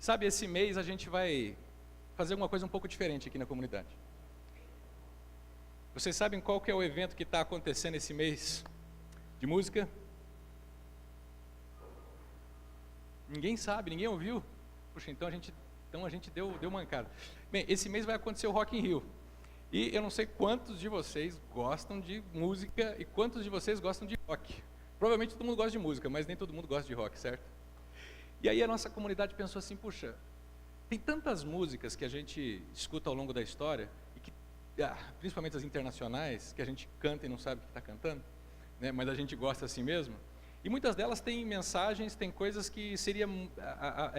Sabe, esse mês a gente vai fazer uma coisa um pouco diferente aqui na comunidade. Vocês sabem qual que é o evento que está acontecendo esse mês de música? Ninguém sabe, ninguém ouviu? Puxa, então a gente deu mancada. Bem, esse mês vai acontecer o Rock in Rio. E eu não sei quantos de vocês gostam de música e quantos de vocês gostam de rock. Provavelmente todo mundo gosta de música, mas nem todo mundo gosta de rock, certo? E aí a nossa comunidade pensou assim, puxa, tem tantas músicas que a gente escuta ao longo da história, e que, principalmente as internacionais, que a gente canta e não sabe o que está cantando, né, mas a gente gosta assim mesmo. E muitas delas têm mensagens, têm coisas que seria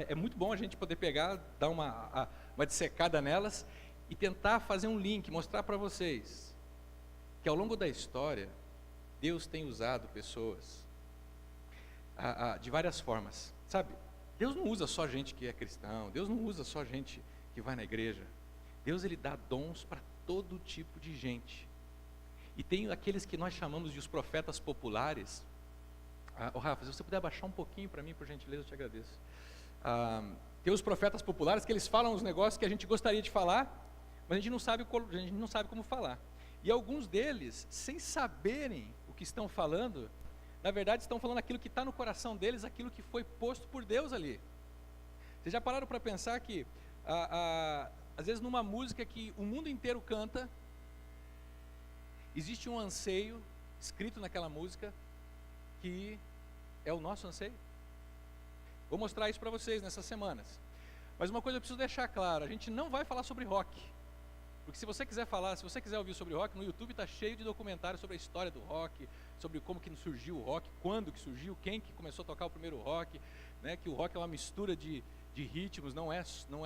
é muito bom a gente poder pegar, dar uma dissecada nelas e tentar fazer um link, mostrar para vocês que ao longo da história Deus tem usado pessoas de várias formas, sabe? Deus não usa só gente que é cristão, Deus não usa só gente que vai na igreja. Deus, ele dá dons para todo tipo de gente. E tem aqueles que nós chamamos de os profetas populares. Rafa, se você puder abaixar um pouquinho para mim, por gentileza, eu te agradeço. Tem os profetas populares que eles falam os negócios que a gente gostaria de falar, mas a gente não sabe como falar. E alguns deles, sem saberem o que estão falando, na verdade estão falando aquilo que está no coração deles, aquilo que foi posto por Deus ali. Vocês já pararam para pensar que, às vezes numa música que o mundo inteiro canta, existe um anseio escrito naquela música, que é o nosso anseio? Vou mostrar isso para vocês nessas semanas. Mas uma coisa eu preciso deixar claro, a gente não vai falar sobre rock. Porque se você quiser ouvir sobre rock, no YouTube está cheio de documentários sobre a história do rock, sobre como que surgiu o rock, quando que surgiu, quem que começou a tocar o primeiro rock, né, que o rock é uma mistura de ritmos, não é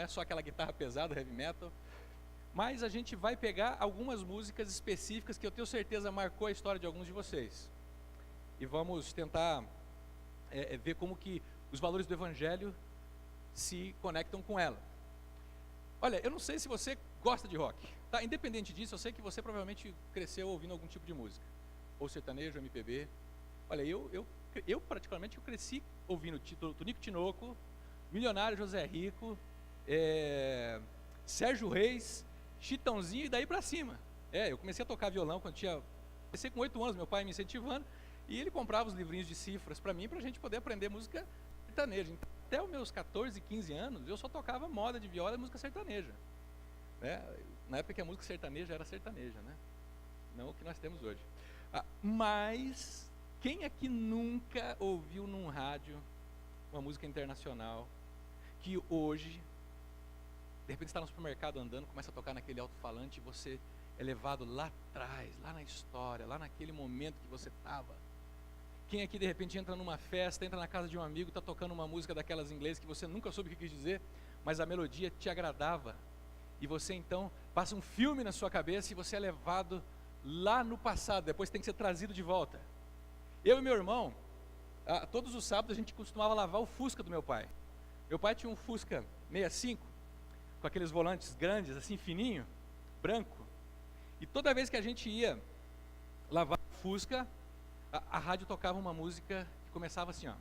só aquela guitarra pesada, heavy metal. Mas a gente vai pegar algumas músicas específicas que eu tenho certeza marcou a história de alguns de vocês. E vamos tentar ver como que os valores do Evangelho se conectam com ela. Olha, eu não sei se você gosta de rock, tá? Independente disso, eu sei que você provavelmente cresceu ouvindo algum tipo de música, ou sertanejo, MPB. Olha, eu particularmente cresci ouvindo Tonico Tinoco, Milionário José Rico, Sérgio Reis, Chitãozinho e daí pra cima. Eu comecei a tocar violão comecei com 8 anos, meu pai me incentivando, e ele comprava os livrinhos de cifras para mim, para a gente poder aprender música sertaneja. Então, até os meus 14, 15 anos, eu só tocava moda de viola e música sertaneja. Né? Na época que a música sertaneja era sertaneja, né? Não o que nós temos hoje. Mas, quem aqui nunca ouviu num rádio uma música internacional, que hoje, de repente está no supermercado andando, começa a tocar naquele alto-falante e você é levado lá atrás, lá na história, lá naquele momento que você estava. Quem aqui de repente entra numa festa, entra na casa de um amigo, está tocando uma música daquelas em inglês que você nunca soube o que quis dizer, mas a melodia te agradava, e você então passa um filme na sua cabeça e você é levado lá no passado, depois tem que ser trazido de volta. Eu e meu irmão, todos os sábados a gente costumava lavar o Fusca do meu pai. Meu pai tinha um Fusca 65, com aqueles volantes grandes, assim, fininho, branco, e toda vez que a gente ia lavar o Fusca, a rádio tocava uma música que começava assim, ó.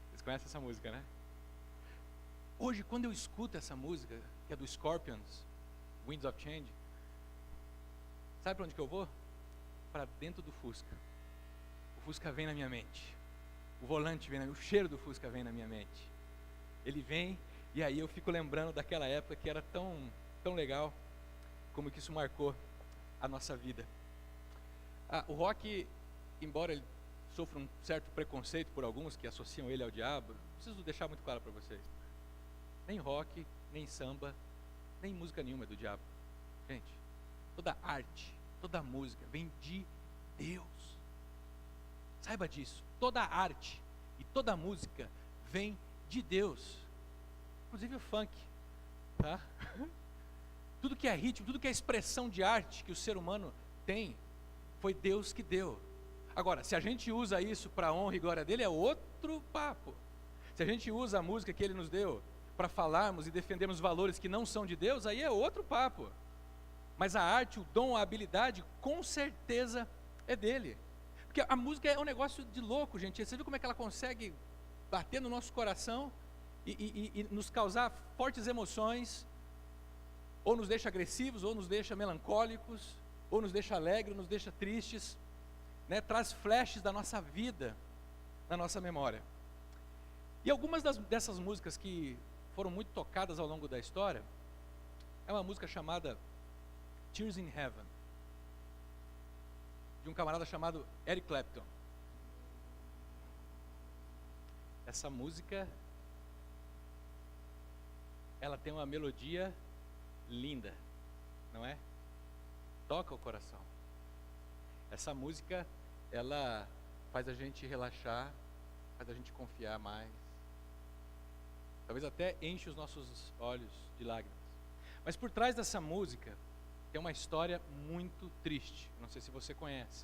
Vocês conhecem essa música, né? Hoje, quando eu escuto essa música, que é do Scorpions, Winds of Change, sabe para onde que eu vou? Para dentro do Fusca. O Fusca vem na minha mente. O volante vem, o cheiro do Fusca vem na minha mente. Ele vem e aí eu fico lembrando daquela época que era tão legal, como que isso marcou a nossa vida. O rock, embora ele sofra um certo preconceito por alguns que associam ele ao diabo, preciso deixar muito claro para vocês. Nem rock, nem samba, nem música nenhuma é do diabo. Gente, toda arte, toda música vem de Deus. Saiba disso. Toda arte e toda música vem de Deus. Inclusive o funk, tá? Tudo que é ritmo, tudo que é expressão de arte que o ser humano tem, foi Deus que deu. Agora, se a gente usa isso para a honra e glória dele, é outro papo. Se a gente usa a música que ele nos deu para falarmos e defendermos valores que não são de Deus, aí é outro papo. Mas a arte, o dom, a habilidade, com certeza é dele. Porque a música é um negócio de louco, gente. Você viu como é que ela consegue bater no nosso coração e nos causar fortes emoções, ou nos deixa agressivos, ou nos deixa melancólicos, ou nos deixa alegres, ou nos deixa tristes, né? Traz flashes da nossa vida na nossa memória. E algumas dessas músicas que foram muito tocadas ao longo da história, é uma música chamada Tears in Heaven, de um camarada chamado Eric Clapton. Essa música, ela tem uma melodia linda, não é? Toca o coração. Essa música, ela faz a gente relaxar, faz a gente confiar mais. Talvez até enche os nossos olhos de lágrimas. Mas por trás dessa música tem uma história muito triste. Não sei se você conhece.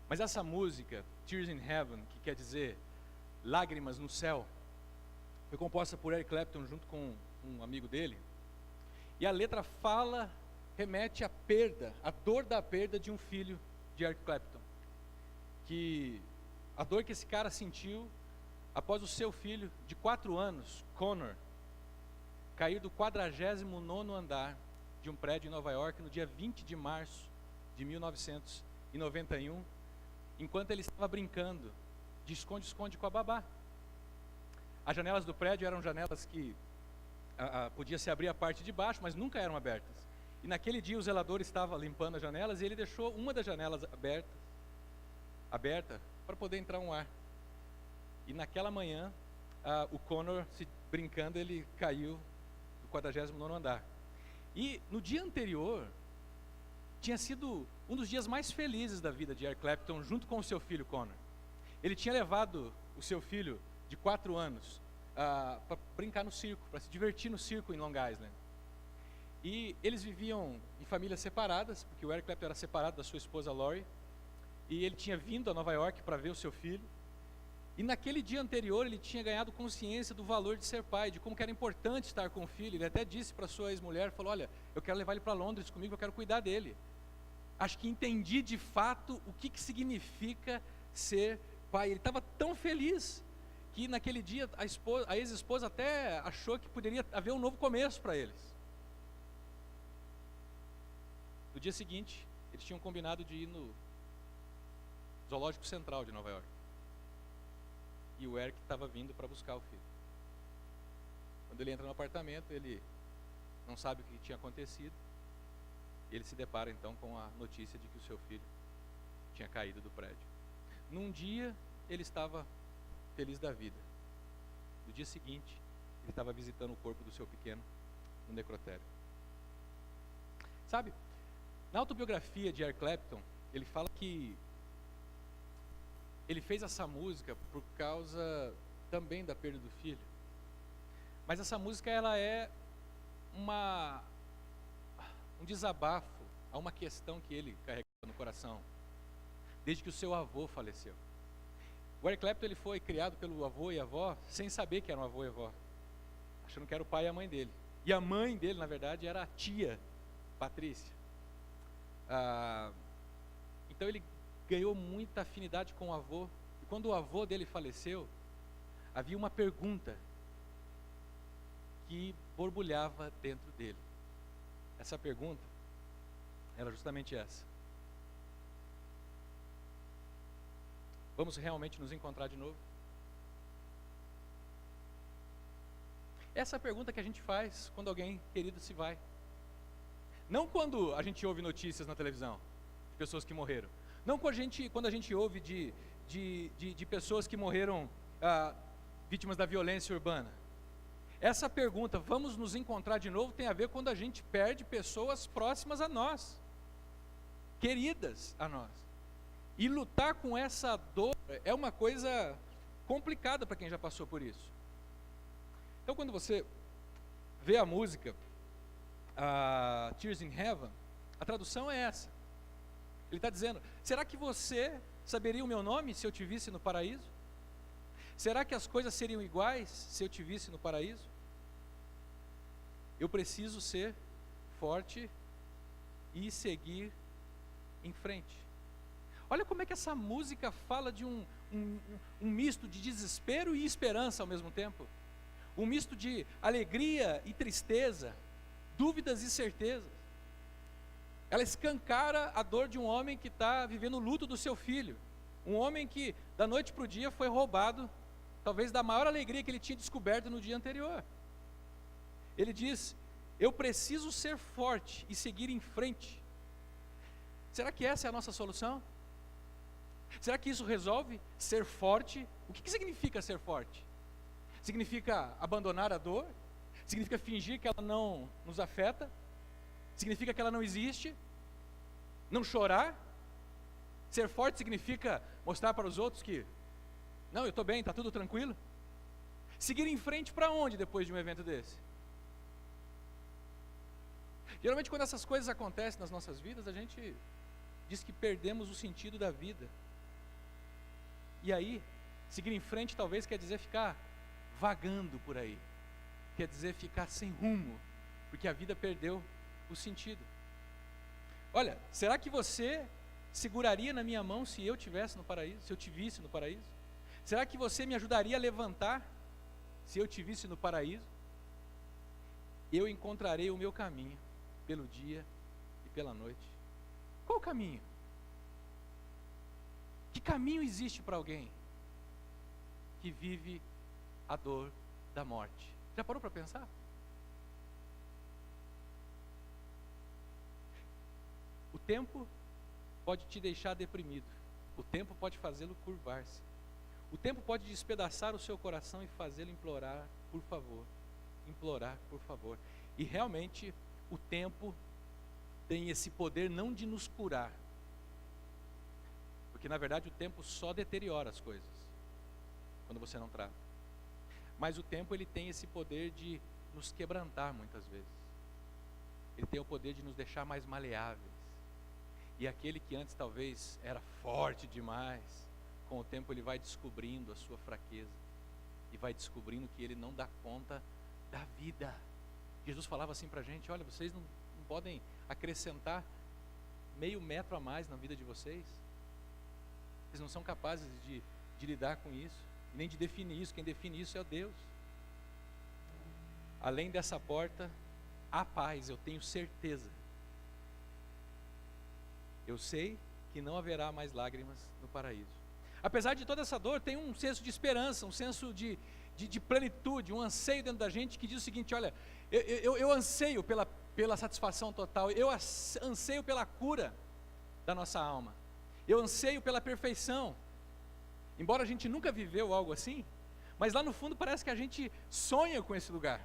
Mas essa música, Tears in Heaven, que quer dizer lágrimas no céu, foi composta por Eric Clapton junto com um amigo dele. E a letra remete à perda, à dor da perda de um filho de Eric Clapton. A dor que esse cara sentiu após o seu filho de 4 anos, Connor, cair do 49º andar de um prédio em Nova York no dia 20 de março de 1991, enquanto ele estava brincando de esconde-esconde com a babá. As janelas do prédio eram janelas que podia se abrir a parte de baixo, mas nunca eram abertas. E naquele dia o zelador estava limpando as janelas e ele deixou uma das janelas aberta para poder entrar um ar. E naquela manhã, o Connor, brincando, ele caiu do 49º andar. E no dia anterior, tinha sido um dos dias mais felizes da vida de Eric Clapton, junto com o seu filho Connor. Ele tinha levado o seu filho de 4 anos para brincar no circo, para se divertir no circo em Long Island. E eles viviam em famílias separadas, porque o Eric Clapton era separado da sua esposa Lori, e ele tinha vindo a Nova York para ver o seu filho. E naquele dia anterior ele tinha ganhado consciência do valor de ser pai, de como que era importante estar com o filho. Ele até disse para sua ex-mulher, falou: olha, eu quero levar ele para Londres comigo, eu quero cuidar dele. Acho que entendi de fato o que significa ser pai. Ele estava tão feliz que naquele dia a ex-esposa até achou que poderia haver um novo começo para eles. No dia seguinte, eles tinham combinado de ir no Zoológico Central de Nova York. E o Eric estava vindo para buscar o filho. Quando ele entra no apartamento, ele não sabe o que tinha acontecido. E ele se depara então com a notícia de que o seu filho tinha caído do prédio. Num dia, ele estava feliz da vida. No dia seguinte, ele estava visitando o corpo do seu pequeno no necrotério. Sabe, na autobiografia de Eric Clapton, ele fala que ele fez essa música por causa também da perda do filho. Mas essa música, ela é um desabafo a uma questão que ele carregava no coração, desde que o seu avô faleceu. O Eric Clapton, ele foi criado pelo avô e a avó sem saber que eram avô e avó, achando que era o pai e a mãe dele. E a mãe dele, na verdade, era a tia Patrícia. Então ele ganhou muita afinidade com o avô. E quando o avô dele faleceu, havia uma pergunta que borbulhava dentro dele. Essa pergunta era justamente essa: vamos realmente nos encontrar de novo? Essa é a pergunta que a gente faz quando alguém querido se vai. Não quando a gente ouve notícias na televisão de pessoas que morreram. Não quando a gente ouve de pessoas que morreram vítimas da violência urbana. Essa pergunta, vamos nos encontrar de novo, tem a ver quando a gente perde pessoas próximas a nós, queridas a nós. E lutar com essa dor é uma coisa complicada para quem já passou por isso. Então, quando você vê a música Tears in Heaven, a tradução é essa. Ele está dizendo: será que você saberia o meu nome se eu te visse no paraíso? Será que as coisas seriam iguais se eu te visse no paraíso? eu preciso ser forte e seguir em frente. Olha como é que essa música fala de um misto de desespero e esperança ao mesmo tempo. Um misto de alegria e tristeza, dúvidas e certezas. Ela escancara a dor de um homem que está vivendo o luto do seu filho. Um homem que, da noite para o dia, foi roubado, talvez da maior alegria que ele tinha descoberto no dia anterior. Ele diz: eu preciso ser forte e seguir em frente. Será que essa é a nossa solução? Será que isso resolve ser forte? O que significa ser forte? Significa abandonar a dor? Significa fingir que ela não nos afeta? Significa que ela não existe? Não chorar? Ser forte significa mostrar para os outros que, não, eu estou bem, está tudo tranquilo? Seguir em frente para onde depois de um evento desse? Geralmente quando essas coisas acontecem nas nossas vidas, a gente diz que perdemos o sentido da vida. E aí, seguir em frente talvez quer dizer ficar vagando por aí. Quer dizer ficar sem rumo, porque a vida perdeu o sentido. Olha, será que você seguraria na minha mão se eu estivesse no paraíso, se eu te visse no paraíso? Será que você me ajudaria a levantar se eu te visse no paraíso? Eu encontrarei o meu caminho pelo dia e pela noite. Qual o caminho? Que caminho existe para alguém que vive a dor da morte? Já parou para pensar? O tempo pode te deixar deprimido. O tempo pode fazê-lo curvar-se. O tempo pode despedaçar o seu coração e fazê-lo implorar por favor. Implorar por favor. E realmente o tempo tem esse poder não de nos curar, porque na verdade o tempo só deteriora as coisas quando você não trata. Mas o tempo ele tem esse poder de nos quebrantar muitas vezes. Ele tem o poder de nos deixar mais maleáveis. E aquele que antes talvez era forte demais, com o tempo ele vai descobrindo a sua fraqueza e vai descobrindo que ele não dá conta da vida. Jesus falava assim para a gente: olha, vocês não podem acrescentar meio metro a mais na vida de vocês. Vocês não são capazes de lidar com isso, nem de definir isso. Quem define isso é Deus. Além dessa porta, há paz, eu tenho certeza. Eu sei que não haverá mais lágrimas no paraíso. Apesar de toda essa dor, tem um senso de esperança, um senso de plenitude, um anseio dentro da gente que diz o seguinte: olha, eu anseio pela satisfação total, eu anseio pela cura da nossa alma, eu anseio pela perfeição. Embora a gente nunca viveu algo assim, mas lá no fundo parece que a gente sonha com esse lugar.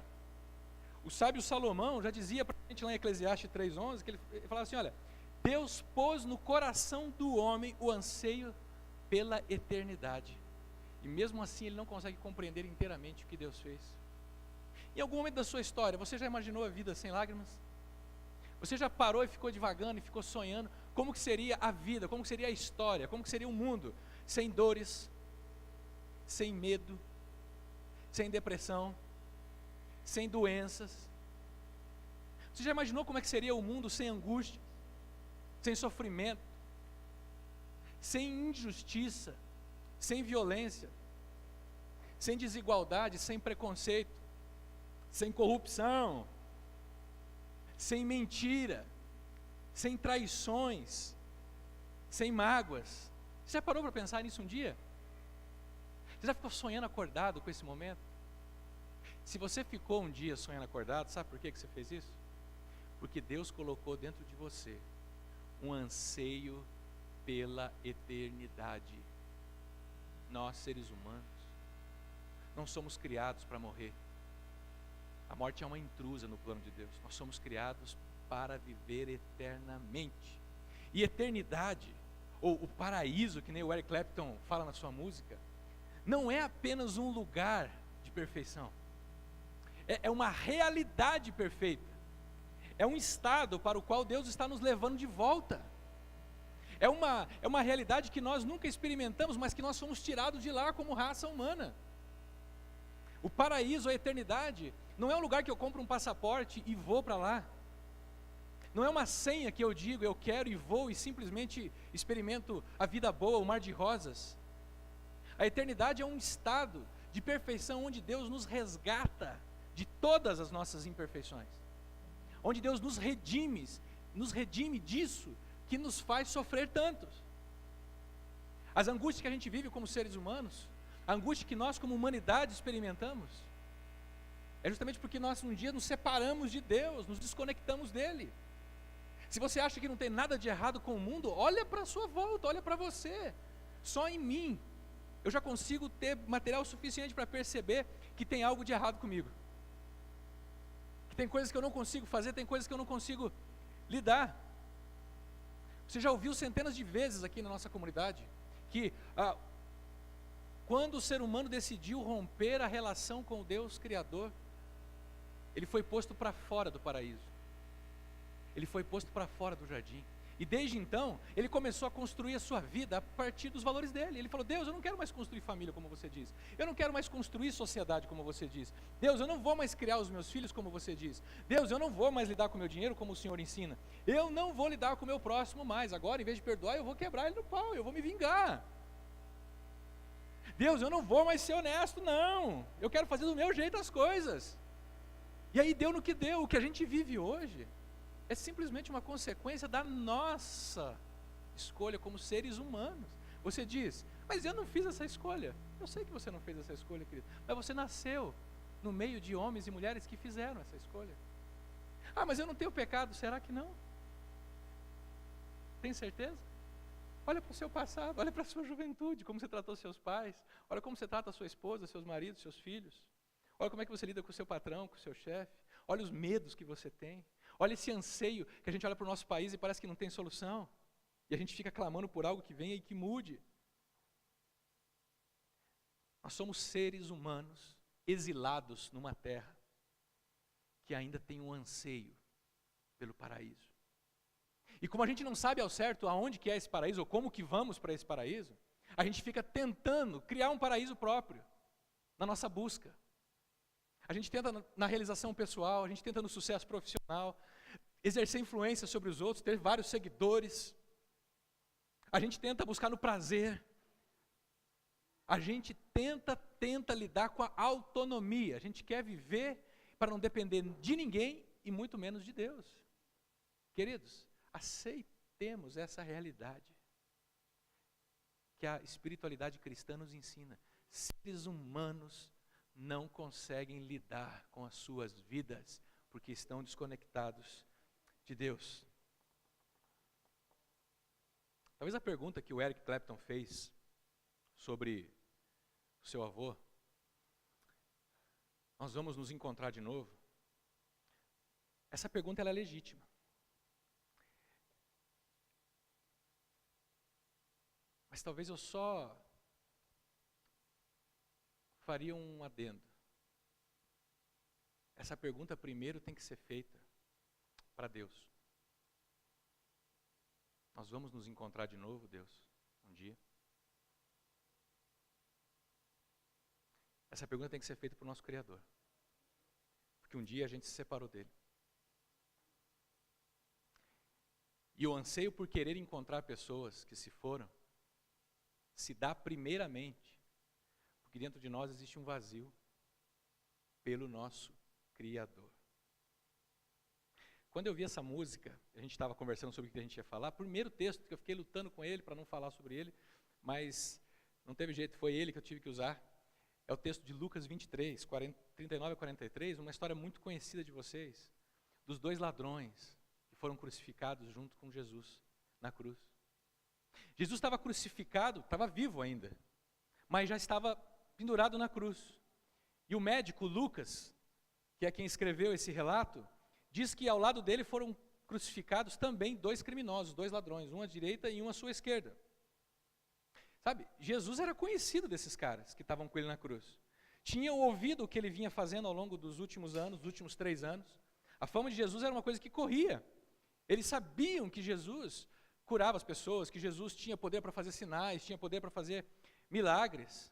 O sábio Salomão já dizia para a gente lá em Eclesiastes 3:11, que ele falava assim: olha, Deus pôs no coração do homem o anseio pela eternidade, e mesmo assim ele não consegue compreender inteiramente o que Deus fez. Em algum momento da sua história, você já imaginou a vida sem lágrimas? Você já parou e ficou divagando e ficou sonhando como que seria a vida, como que seria a história, como que seria o mundo sem dores, sem medo, sem depressão, sem doenças? Você já imaginou como é que seria o mundo sem angústia, sem sofrimento, sem injustiça, sem violência, sem desigualdade, sem preconceito, sem corrupção, sem mentira, sem traições, sem mágoas? Você já parou para pensar nisso um dia? Você já ficou sonhando acordado com esse momento? Se você ficou um dia sonhando acordado, sabe por que você fez isso? Porque Deus colocou dentro de você um anseio pela eternidade. Nós, seres humanos, não somos criados para morrer. A morte é uma intrusa no plano de Deus. Nós somos criados para viver eternamente. E eternidade, ou o paraíso, que nem o Eric Clapton fala na sua música, não é apenas um lugar de perfeição. É uma realidade perfeita. É um estado para o qual Deus está nos levando de volta. É uma realidade que nós nunca experimentamos, mas que nós fomos tirados de lá como raça humana. O paraíso, a eternidade, Não é um lugar que eu compro um passaporte e vou para lá. Não é uma senha que eu digo, eu quero e vou e simplesmente experimento a vida boa, o mar de rosas. A eternidade é um estado de perfeição onde Deus nos resgata de todas as nossas imperfeições. Onde Deus nos redime disso que nos faz sofrer tantos. As angústias que a gente vive como seres humanos, a angústia que nós como humanidade experimentamos, é justamente porque nós um dia nos separamos de Deus, nos desconectamos dele. Se você acha que não tem nada de errado com o mundo, olha para a sua volta, olha para você. Só em mim eu já consigo ter material suficiente para perceber que tem algo de errado comigo. Que tem coisas que eu não consigo fazer, tem coisas que eu não consigo lidar. Você já ouviu centenas de vezes aqui na nossa comunidade que quando o ser humano decidiu romper a relação com o Deus Criador, ele foi posto para fora do paraíso. Ele foi posto para fora do jardim. E desde então, ele começou a construir a sua vida a partir dos valores dele. Ele falou: Deus, eu não quero mais construir família como você diz. Eu não quero mais construir sociedade como você diz. Deus, eu não vou mais criar os meus filhos como você diz. Deus, eu não vou mais lidar com o meu dinheiro como o Senhor ensina. Eu não vou lidar com o meu próximo mais. Agora, em vez de perdoar, eu vou quebrar ele no pau, eu vou me vingar. Deus, eu não vou mais ser honesto, não. Eu quero fazer do meu jeito as coisas. E aí deu no que deu. O que a gente vive hoje é simplesmente uma consequência da nossa escolha como seres humanos. Você diz: mas eu não fiz essa escolha. Eu sei que você não fez essa escolha, querido, mas você nasceu no meio de homens e mulheres que fizeram essa escolha. Ah, mas eu não tenho pecado. Será que não? Tem certeza? Olha para o seu passado, olha para a sua juventude, como você tratou seus pais, olha como você trata a sua esposa, seus maridos, seus filhos. Olha como é que você lida com o seu patrão, com o seu chefe. Olha os medos que você tem. Olha esse anseio que a gente olha para o nosso país e parece que não tem solução. E a gente fica clamando por algo que venha e que mude. Nós somos seres humanos exilados numa terra que ainda tem um anseio pelo paraíso. E como a gente não sabe ao certo aonde que é esse paraíso, ou como que vamos para esse paraíso, a gente fica tentando criar um paraíso próprio, na nossa busca. A gente tenta na realização pessoal, a gente tenta no sucesso profissional, exercer influência sobre os outros, ter vários seguidores. A gente tenta buscar no prazer. A gente tenta lidar com a autonomia. A gente quer viver para não depender de ninguém e muito menos de Deus. Queridos, aceitemos essa realidade que a espiritualidade cristã nos ensina. Seres humanos não conseguem lidar com as suas vidas porque estão desconectados de Deus. Talvez a pergunta que o Eric Clapton fez sobre o seu avô, nós vamos nos encontrar de novo, essa pergunta ela é legítima. Mas talvez eu só faria um adendo. Essa pergunta primeiro tem que ser feita para Deus. Nós vamos nos encontrar de novo, Deus, um dia? Essa pergunta tem que ser feita para o nosso Criador. Porque um dia a gente se separou dele. E o anseio por querer encontrar pessoas que se foram, se dá primeiramente porque dentro de nós existe um vazio pelo nosso Criador. Quando eu vi essa música, a gente estava conversando sobre o que a gente ia falar, primeiro texto que eu fiquei lutando com ele para não falar sobre ele, mas não teve jeito, foi ele que eu tive que usar, é o texto de Lucas 23, 39 a 43, uma história muito conhecida de vocês, dos dois ladrões que foram crucificados junto com Jesus na cruz. Jesus estava crucificado, estava vivo ainda, mas já estava pendurado na cruz. E o médico Lucas, que é quem escreveu esse relato, diz que ao lado dele foram crucificados também dois criminosos, dois ladrões, um à direita e um à sua esquerda. Sabe, Jesus era conhecido desses caras que estavam com ele na cruz. Tinham ouvido o que ele vinha fazendo ao longo dos últimos anos, dos últimos 3 anos. A fama de Jesus era uma coisa que corria. Eles sabiam que Jesus curava as pessoas, que Jesus tinha poder para fazer sinais, tinha poder para fazer milagres.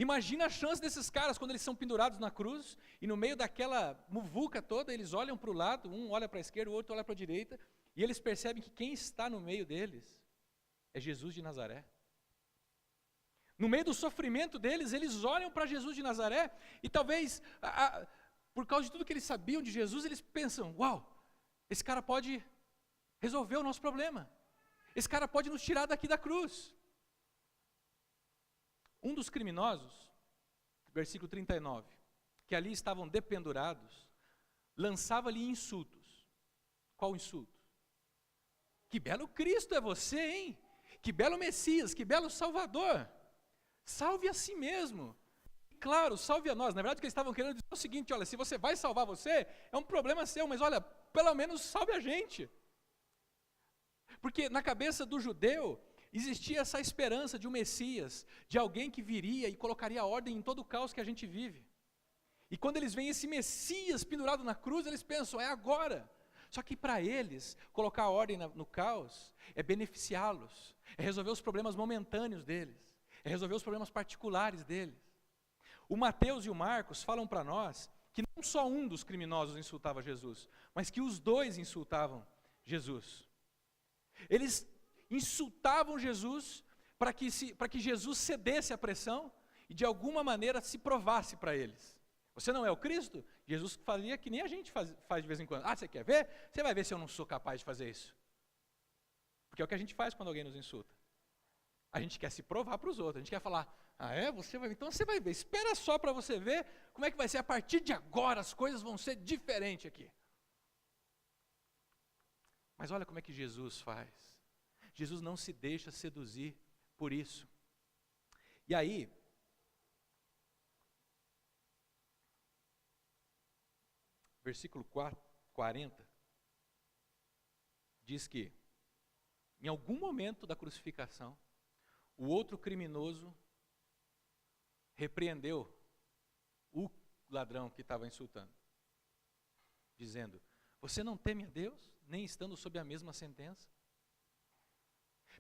Imagina a chance desses caras quando eles são pendurados na cruz, e no meio daquela muvuca toda, eles olham para o lado, um olha para a esquerda, o outro olha para a direita, e eles percebem que quem está no meio deles é Jesus de Nazaré. No meio do sofrimento deles, eles olham para Jesus de Nazaré, e talvez, por causa de tudo que eles sabiam de Jesus, eles pensam, uau, esse cara pode resolver o nosso problema, esse cara pode nos tirar daqui da cruz. Um dos criminosos, versículo 39, que ali estavam dependurados, lançava-lhe insultos. Qual insulto? Que belo Cristo é você, hein? Que belo Messias, que belo Salvador. Salve a si mesmo. Claro, salve a nós. Na verdade, o que eles estavam querendo dizer é o seguinte: olha, se você vai salvar você, é um problema seu, mas olha, pelo menos salve a gente. Porque na cabeça do judeu, existia essa esperança de um Messias, de alguém que viria e colocaria ordem em todo o caos que a gente vive. E quando eles veem esse Messias pendurado na cruz, eles pensam, é agora. Só que para eles, colocar ordem no caos é beneficiá-los, é resolver os problemas momentâneos deles, é resolver os problemas particulares deles. O Mateus e o Marcos falam para nós que não só um dos criminosos insultava Jesus, mas que os dois insultavam Jesus. Eles insultavam Jesus para que Jesus cedesse à pressão e de alguma maneira se provasse para eles. Você não é o Cristo? Jesus fazia que nem a gente faz de vez em quando. Você quer ver? Você vai ver se eu não sou capaz de fazer isso. Porque é o que a gente faz quando alguém nos insulta. A gente quer se provar para os outros, a gente quer falar, você vai, então você vai ver, espera só para você ver como é que vai ser a partir de agora, as coisas vão ser diferentes aqui. Mas olha como é que Jesus faz. Jesus não se deixa seduzir por isso. E aí, versículo 40, diz que, em algum momento da crucificação, o outro criminoso repreendeu o ladrão que estava insultando, dizendo, você não teme a Deus, nem estando sob a mesma sentença?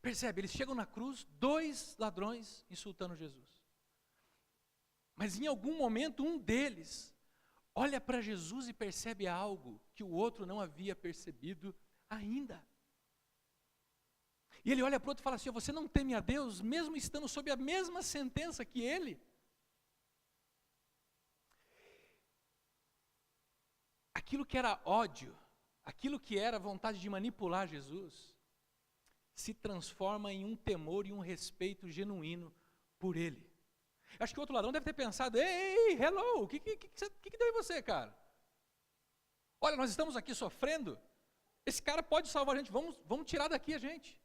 Percebe, eles chegam na cruz, dois ladrões insultando Jesus. Mas em algum momento, um deles olha para Jesus e percebe algo que o outro não havia percebido ainda. E ele olha para o outro e fala assim, você não teme a Deus, mesmo estando sob a mesma sentença que ele? Aquilo que era ódio, aquilo que era vontade de manipular Jesus, se transforma em um temor e um respeito genuíno por ele. Acho que o outro ladrão deve ter pensado, ei, hello, o que deu em você, cara? Olha, nós estamos aqui sofrendo, esse cara pode salvar a gente, vamos tirar daqui a gente.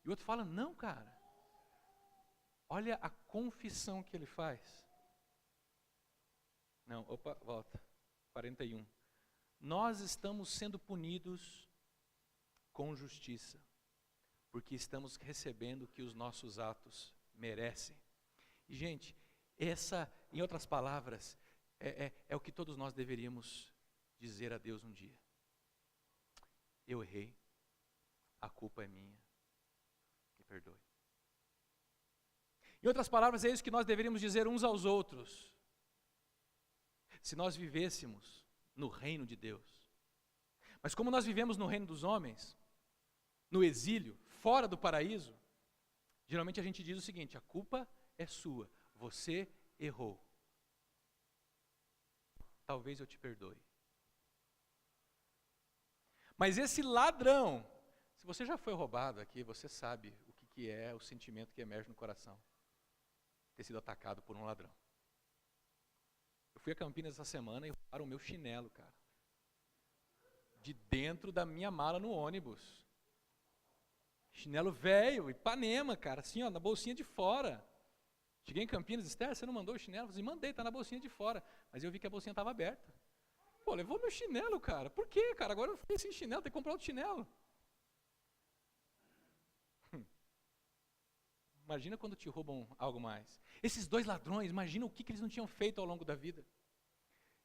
E o outro fala, não, cara, olha a confissão que ele faz. Não, volta, 41. Nós estamos sendo punidos com justiça, porque estamos recebendo o que os nossos atos merecem. E gente, em outras palavras, é o que todos nós deveríamos dizer a Deus um dia. Eu errei, a culpa é minha, me perdoe. Em outras palavras, é isso que nós deveríamos dizer uns aos outros. Se nós vivêssemos no reino de Deus. Mas como nós vivemos no reino dos homens, no exílio, fora do paraíso, geralmente a gente diz o seguinte, a culpa é sua, você errou. Talvez eu te perdoe. Mas esse ladrão, se você já foi roubado aqui, você sabe o que é o sentimento que emerge no coração. Ter sido atacado por um ladrão. Eu fui a Campinas essa semana e roubaram o meu chinelo, cara. De dentro da minha mala no ônibus. Chinelo velho, Ipanema, cara, assim, ó, na bolsinha de fora. Cheguei em Campinas, Esther, você não mandou o chinelo? Eu falei, mandei, tá na bolsinha de fora. Mas eu vi que a bolsinha estava aberta. Pô, levou meu chinelo, cara. Por quê, cara? Agora eu fiquei sem chinelo, tem que comprar outro chinelo. Imagina quando te roubam algo mais. Esses dois ladrões, imagina o que eles não tinham feito ao longo da vida.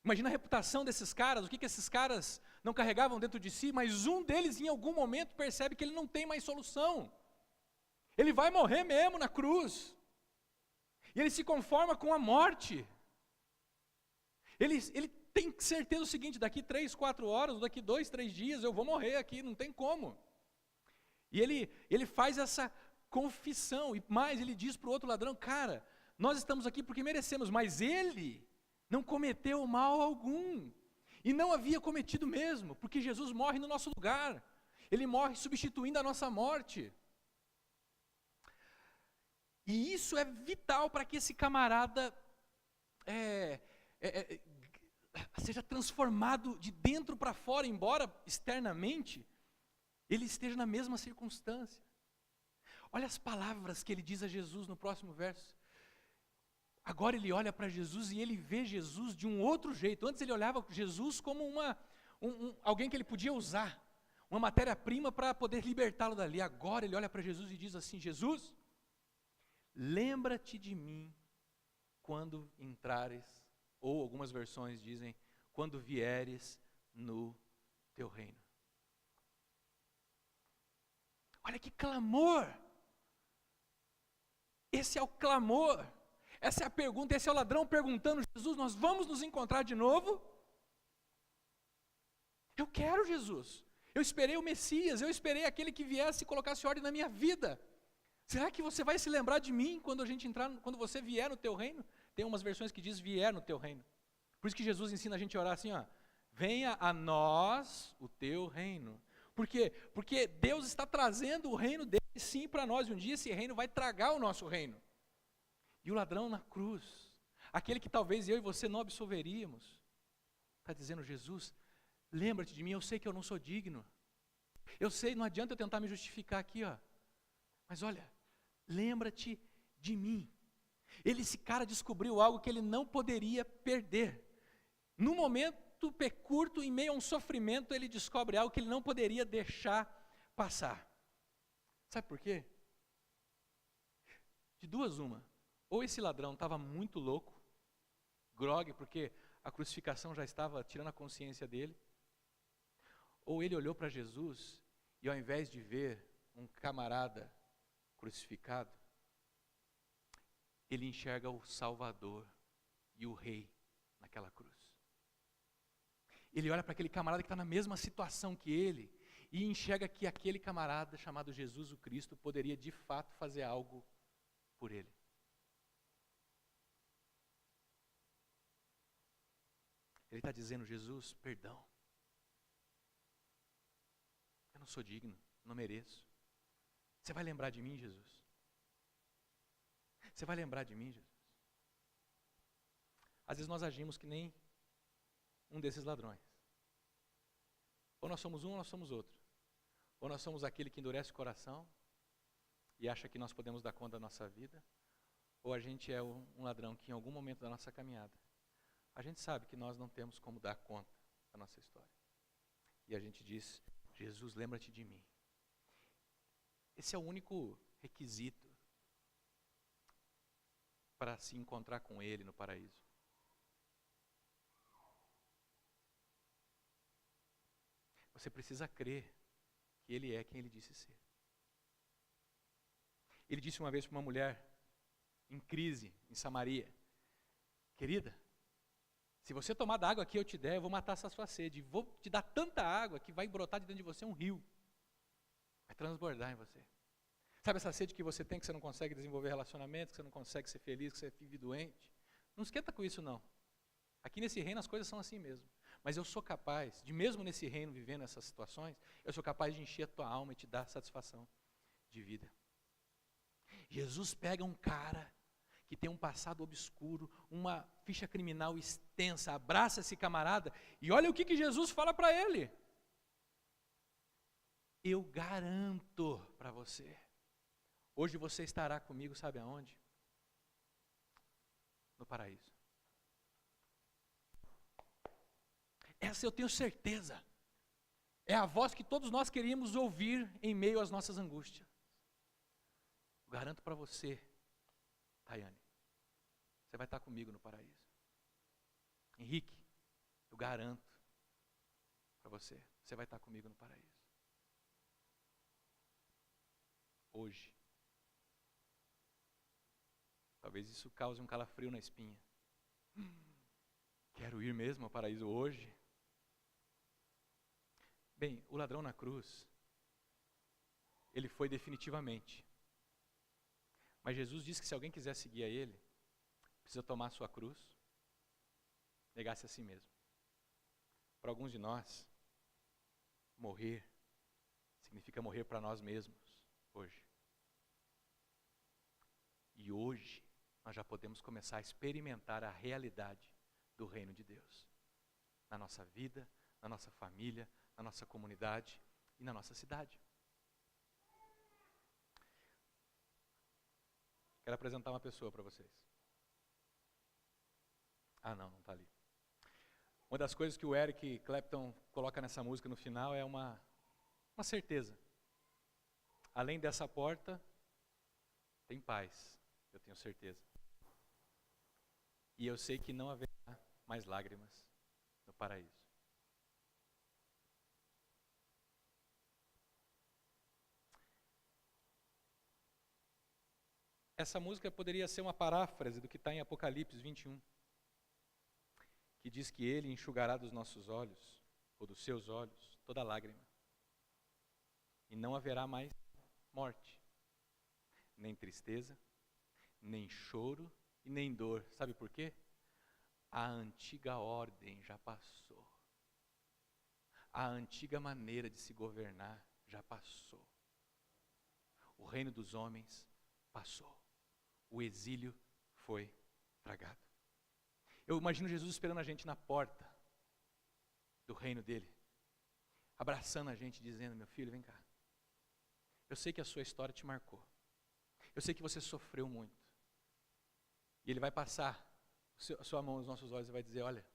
Imagina a reputação desses caras, o que esses caras não carregavam dentro de si, mas um deles em algum momento percebe que ele não tem mais solução. Ele vai morrer mesmo na cruz. E ele se conforma com a morte. Ele tem certeza do seguinte: daqui 3, 4 horas, ou daqui 2, 3 dias, eu vou morrer aqui, não tem como. E ele faz essa confissão, e mais, ele diz para o outro ladrão: cara, nós estamos aqui porque merecemos, mas ele não cometeu mal algum. E não havia cometido mesmo, porque Jesus morre no nosso lugar. Ele morre substituindo a nossa morte. E isso é vital para que esse camarada seja transformado de dentro para fora, embora externamente ele esteja na mesma circunstância. Olha as palavras que ele diz a Jesus no próximo verso. Agora ele olha para Jesus e ele vê Jesus de um outro jeito. Antes ele olhava Jesus como alguém que ele podia usar, uma matéria-prima para poder libertá-lo dali. Agora ele olha para Jesus e diz assim: Jesus, lembra-te de mim quando entrares, ou algumas versões dizem, quando vieres no teu reino. Olha que clamor! Esse é o clamor, essa é a pergunta, esse é o ladrão perguntando: Jesus, nós vamos nos encontrar de novo? Eu quero Jesus, eu esperei o Messias, eu esperei aquele que viesse e colocasse ordem na minha vida. Será que você vai se lembrar de mim quando quando você vier no teu reino? Tem umas versões que diz vier no teu reino. Por isso que Jesus ensina a gente a orar assim, ó: venha a nós o teu reino. Por quê? Porque Deus está trazendo o reino dele sim para nós, e um dia esse reino vai tragar o nosso reino. E o ladrão na cruz, aquele que talvez eu e você não absolveríamos, está dizendo: Jesus, lembra-te de mim, eu sei que eu não sou digno, eu sei, não adianta eu tentar me justificar aqui, ó, mas olha, lembra-te de mim. Esse cara descobriu algo que ele não poderia perder. No momento curto, em meio a um sofrimento, ele descobre algo que ele não poderia deixar passar. Sabe por quê? De duas uma: ou esse ladrão estava muito louco, grogue, porque a crucificação já estava tirando a consciência dele, ou ele olhou para Jesus e, ao invés de ver um camarada crucificado, ele enxerga o Salvador e o Rei naquela cruz. Ele olha para aquele camarada que está na mesma situação que ele e enxerga que aquele camarada chamado Jesus o Cristo poderia de fato fazer algo por ele. Ele está dizendo: Jesus, perdão, eu não sou digno, não mereço. Você vai lembrar de mim, Jesus? Você vai lembrar de mim, Jesus? Às vezes nós agimos que nem um desses ladrões. Ou nós somos um ou nós somos outro. Ou nós somos aquele que endurece o coração e acha que nós podemos dar conta da nossa vida, ou a gente é um ladrão que em algum momento da nossa caminhada, a gente sabe que nós não temos como dar conta da nossa história. E a gente diz: Jesus, lembra-te de mim. Esse é o único requisito para se encontrar com Ele no paraíso. Você precisa crer que Ele é quem Ele disse ser. Ele disse uma vez para uma mulher em crise, em Samaria: querida, se você tomar da água que eu te der, eu vou matar essa sua sede. Vou te dar tanta água que vai brotar de dentro de você um rio. Vai transbordar em você. Sabe essa sede que você tem, que você não consegue desenvolver relacionamentos, que você não consegue ser feliz, que você vive doente? Não esquenta com isso, não. Aqui nesse reino as coisas são assim mesmo. Mas eu sou capaz de, mesmo nesse reino, vivendo essas situações, eu sou capaz de encher a tua alma e te dar satisfação de vida. Jesus pega um cara que tem um passado obscuro, uma ficha criminal extensa, abraça esse camarada e olha o que Jesus fala para ele: eu garanto para você, hoje você estará comigo, sabe aonde? No paraíso. Essa eu tenho certeza, é a voz que todos nós queríamos ouvir em meio às nossas angústias. Eu garanto para você, Tayane, você vai estar comigo no paraíso. Henrique, eu garanto para você, você vai estar comigo no paraíso. Hoje. Talvez isso cause um calafrio na espinha. Quero ir mesmo ao paraíso hoje? Bem, o ladrão na cruz, ele foi definitivamente. Mas Jesus disse que se alguém quiser seguir a Ele, precisa tomar a sua cruz, negar-se a si mesmo. Para alguns de nós, morrer significa morrer para nós mesmos, hoje. E hoje, nós já podemos começar a experimentar a realidade do reino de Deus. Na nossa vida, na nossa família, na nossa comunidade e na nossa cidade. Quero apresentar uma pessoa para vocês. Não está ali. Uma das coisas que o Eric Clapton coloca nessa música no final é uma certeza. Além dessa porta, tem paz, eu tenho certeza. E eu sei que não haverá mais lágrimas no paraíso. Essa música poderia ser uma paráfrase do que está em Apocalipse 21, que diz que Ele enxugará dos nossos olhos, ou dos seus olhos, toda lágrima. E não haverá mais morte, nem tristeza, nem choro e nem dor. Sabe por quê? A antiga ordem já passou. A antiga maneira de se governar já passou. O reino dos homens passou. O exílio foi tragado. Eu imagino Jesus esperando a gente na porta do reino dele, abraçando a gente, dizendo: meu filho, vem cá. Eu sei que a sua história te marcou. Eu sei que você sofreu muito. E ele vai passar a sua mão nos nossos olhos e vai dizer: olha,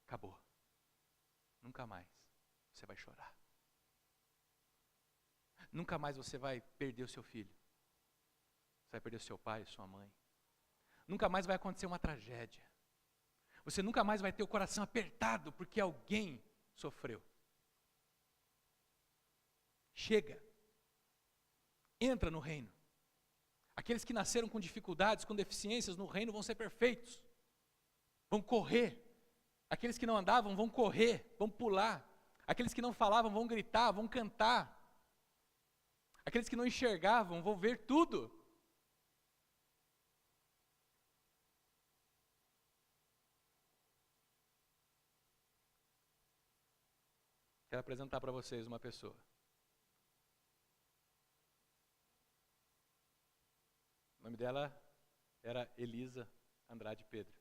acabou. Nunca mais você vai chorar. Nunca mais você vai perder o seu filho. Você vai perder o seu pai, sua mãe. Nunca mais vai acontecer uma tragédia. Você nunca mais vai ter o coração apertado porque alguém sofreu. Chega. Entra no reino. Aqueles que nasceram com dificuldades, com deficiências no reino vão ser perfeitos. Vão correr. Aqueles que não andavam vão correr, vão pular. Aqueles que não falavam vão gritar, vão cantar. Aqueles que não enxergavam vão ver tudo. Quero apresentar para vocês uma pessoa. O nome dela era Elisa Andrade Pedro.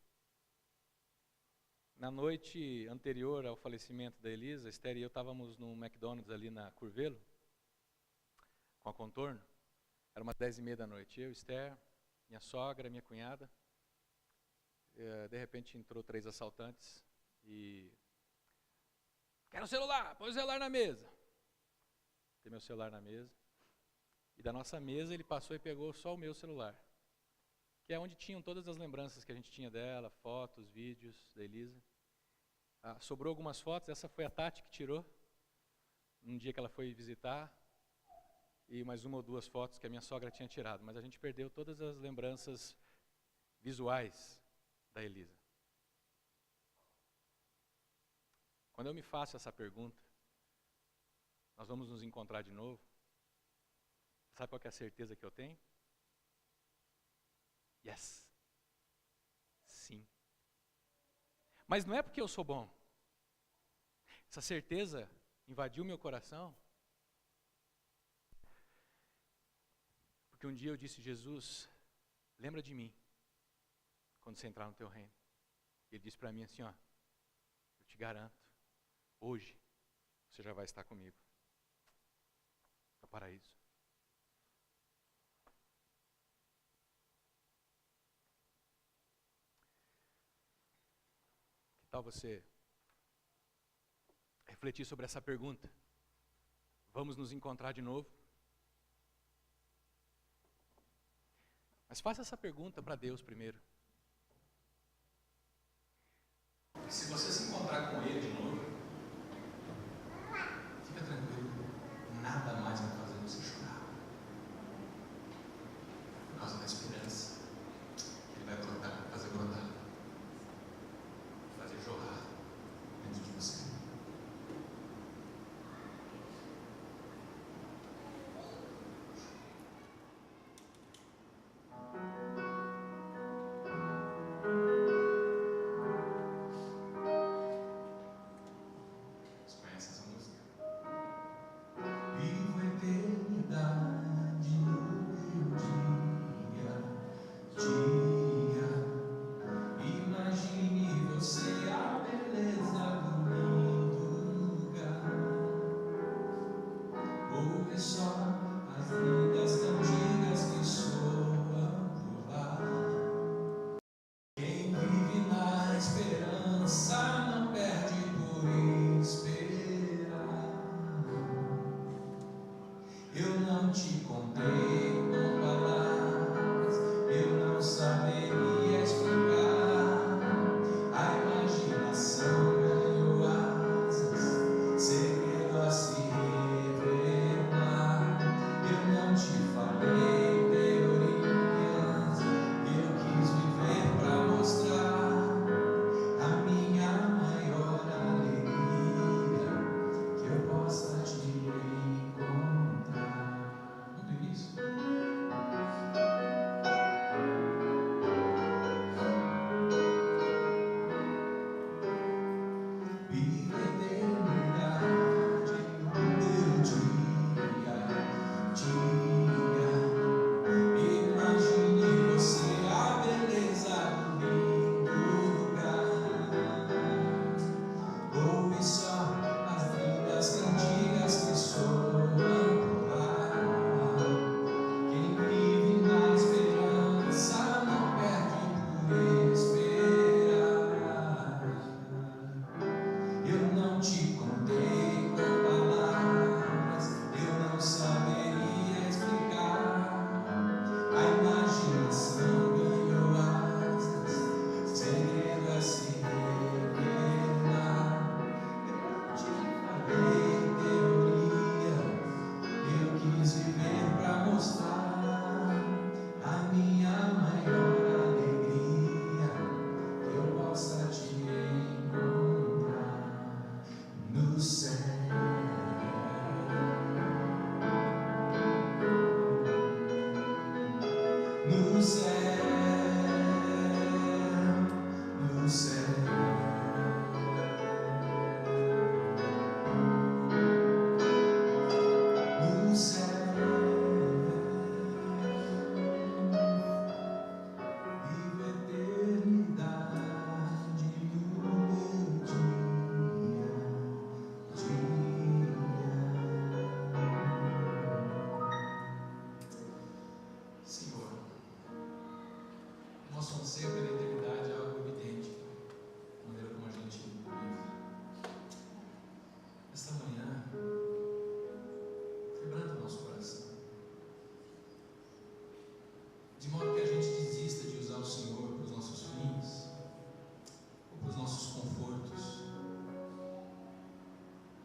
Na noite anterior ao falecimento da Elisa, Esther e eu estávamos no McDonald's ali na Curvelo, com a Contorno. Era umas 10h30 da noite. Eu, Esther, minha sogra, minha cunhada. De repente entrou 3 assaltantes e... Quero o celular, põe o celular na mesa. Tem meu celular na mesa. E da nossa mesa ele passou e pegou só o meu celular, que é onde tinham todas as lembranças que a gente tinha dela, fotos, vídeos da Elisa. Sobrou algumas fotos, essa foi a Tati que tirou, num dia que ela foi visitar, e mais 1 ou 2 fotos que a minha sogra tinha tirado, mas a gente perdeu todas as lembranças visuais da Elisa. Quando eu me faço essa pergunta, nós vamos nos encontrar de novo, sabe qual que é a certeza que eu tenho? Yes. Sim. Mas não é porque eu sou bom. Essa certeza invadiu meu coração. Porque um dia eu disse: Jesus, lembra de mim quando você entrar no teu reino. Ele disse para mim assim: ó, eu te garanto, hoje você já vai estar comigo no paraíso. Que tal você refletir sobre essa pergunta? Vamos nos encontrar de novo? Mas faça essa pergunta para Deus primeiro. E se você se encontrar com Ele de novo, fica tranquilo, nada mais vai fazer você chorar. Por causa da esperança.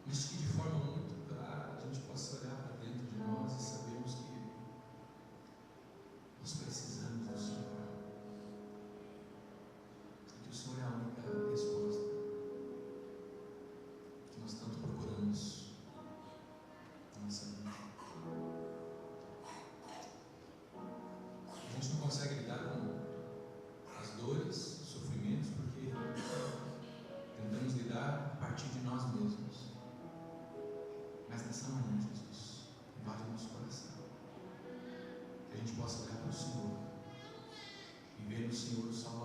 Mas que de forma muito clara a gente possa olhar para dentro de nós e sabermos que nós precisamos do Senhor. E que o Senhor é a única resposta que nós tanto procuramos na nossa vida. A gente não consegue lidar com as dores, os sofrimentos, porque tentamos lidar a partir de nós mesmos. Mas nessa manhã, Jesus, invade o nosso coração. Que a gente possa olhar para o Senhor e ver no Senhor o Salvador.